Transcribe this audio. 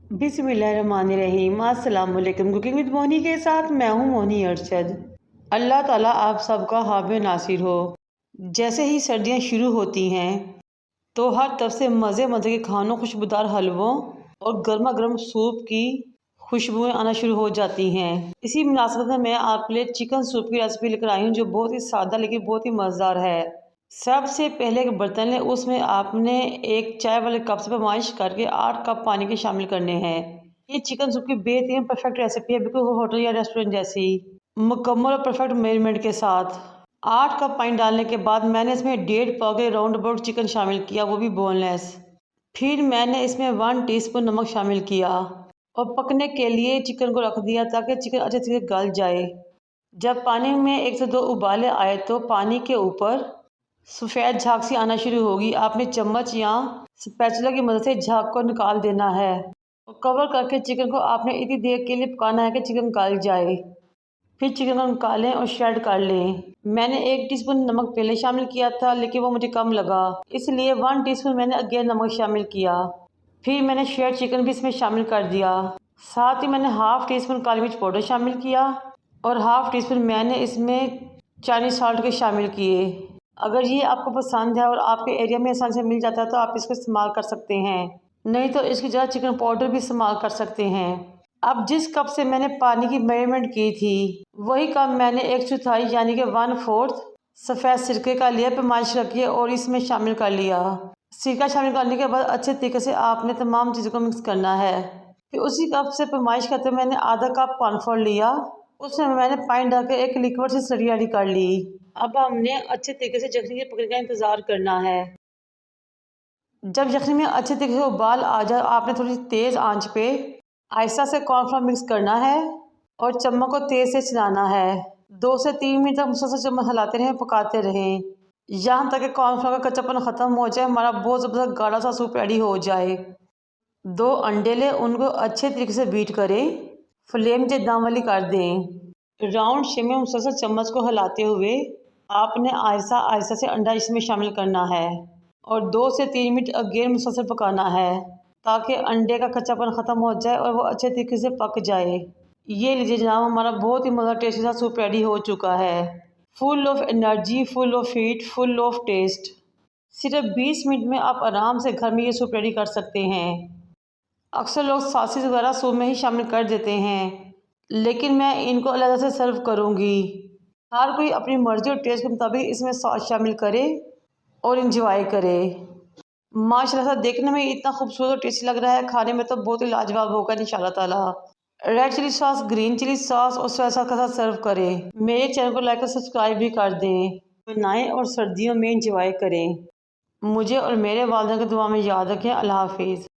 बिस्मिल्लाहिर्रहमानिर्रहीम। अस्सलाम वालेकुम। कुकिंग विद मोनी के साथ मैं हूँ मोनी अरशद। अल्लाह ताला आप सबका हाफ़िज़ नासिर हो। जैसे ही सर्दियाँ शुरू होती हैं तो हर तरफ से मज़े मज़े के खानों, खुशबूदार हलवों और गर्मा गर्म सूप की खुशबुएँ आना शुरू हो जाती हैं। इसी मुनासिबत में मैं आपके लिए चिकन सूप की रेसिपी लेकर आई हूँ जो बहुत ही सादा लेकिन बहुत ही मज़ेदार है। सबसे पहले एक बर्तन लें, उसमें आपने एक चाय वाले कप से पैमाइश करके 8 कप पानी के शामिल करने हैं। ये चिकन सूप की बेहतरीन परफेक्ट रेसिपी है, बिल्कुल होटल या रेस्टोरेंट जैसी, मुकम्मल और परफेक्ट मेजरमेंट के साथ। 8 कप पानी डालने के बाद मैंने इसमें 1.5 पाव के राउंड अबाउट चिकन शामिल किया, वो भी बोनलेस। फिर मैंने इसमें 1 टीस्पून नमक शामिल किया और पकने के लिए चिकन को रख दिया ताकि चिकन अच्छे से गल जाए। जब पानी में 1 से 2 उबाले आए तो पानी के ऊपर सफ़ेद झाग सी आना शुरू होगी। आपने चम्मच या स्पैचुला की मदद से झाग को निकाल देना है और कवर करके चिकन को आपने इतनी देर के लिए पकाना है कि चिकन गल जाए। फिर चिकन को निकालें और श्रेड कर लें। मैंने 1 टीस्पून नमक पहले शामिल किया था लेकिन वो मुझे कम लगा, इसलिए 1 टीस्पून मैंने अगेन नमक शामिल किया। फिर मैंने श्रेड चिकन भी इसमें शामिल कर दिया। साथ ही मैंने हाफ़ टीस्पून काली मिर्च पाउडर शामिल किया और हाफ़ टीस्पून मैंने इसमें चाइनीज़ सॉल्ट के शामिल किए। अगर ये आपको पसंद है और आपके एरिया में आसानी से मिल जाता है तो आप इसको इस्तेमाल कर सकते हैं, नहीं तो इसकी जगह चिकन पाउडर भी इस्तेमाल कर सकते हैं। अब जिस कप से मैंने पानी की मेजरमेंट की थी वही कप मैंने 1/4 यानी कि 1/4 सफ़ेद सिरके का लिया, पैमाइश रखिए और इसमें शामिल कर लिया। सिरका शामिल करने के बाद अच्छे तरीके से आपने तमाम चीज़ों को मिक्स करना है। फिर उसी कप से पैमाइश करते हुए मैंने आधा कप कॉर्नफ्लोर लिया, उसमें मैंने पानी डाल के एक लिक्विड सी स्लरी रेडी कर ली। अब हमने अच्छे तरीके से यखनी के पकने का इंतज़ार करना है। जब यखनी में अच्छे तरीके से उबाल आ जाए आपने थोड़ी तेज़ आंच पे आहिस्ता से कॉर्नफ्लोर मिक्स करना है और चम्मच को तेज़ से चलाना है। 2 से 3 मिनट तक मुसलसल चम्मच हिलाते रहें, पकाते रहें, यहाँ तक कि कॉर्नफ्लोर का कच्चापन ख़त्म हो जाए, हमारा बहुत ज़बरदस्त गाढ़ा सा सूप रेडी हो जाए। 2 अंडे लें, उनको अच्छे तरीके से बीट करें, फ्लेम से दम वाली कर दें। राउंड शेप में मुसलसल चम्मच को हिलाते हुए आपने आहिस्ता आहिस्ता से अंडा इसमें शामिल करना है और 2 से 3 मिनट अगेन मुसलसल पकाना है ताकि अंडे का कच्चापन ख़त्म हो जाए और वो अच्छे तरीके से पक जाए। ये लीजिए जनाब, हमारा बहुत ही मज़ेदार टेस्टी सा सूप रेडी हो चुका है। Full of energy, full of heat, full of taste. सिर्फ 20 मिनट में आप आराम से घर में ये सूप रेडी कर सकते हैं। अक्सर लोग सॉसेज वगैरह सूप में ही शामिल कर देते हैं, लेकिन मैं इनको अलग से सर्व करूँगी। हर कोई अपनी मर्ज़ी और टेस्ट के मुताबिक इसमें सॉस शामिल करे और इंजॉय करे। माशाल्लाह से देखने में इतना खूबसूरत और टेस्टी लग रहा है, खाने में तो बहुत ही लाजवाब होगा इंशाल्लाह ताला। Red chilli sauce, green chilli sauce और सोया सॉस के साथ सर्व करें। मेरे चैनल को लाइक और सब्सक्राइब भी कर दें। बनाएं और सर्दियों में इंजॉय करें। मुझे और मेरे वालिदैन की दुआ में याद रखें। अल्लाह हाफिज़।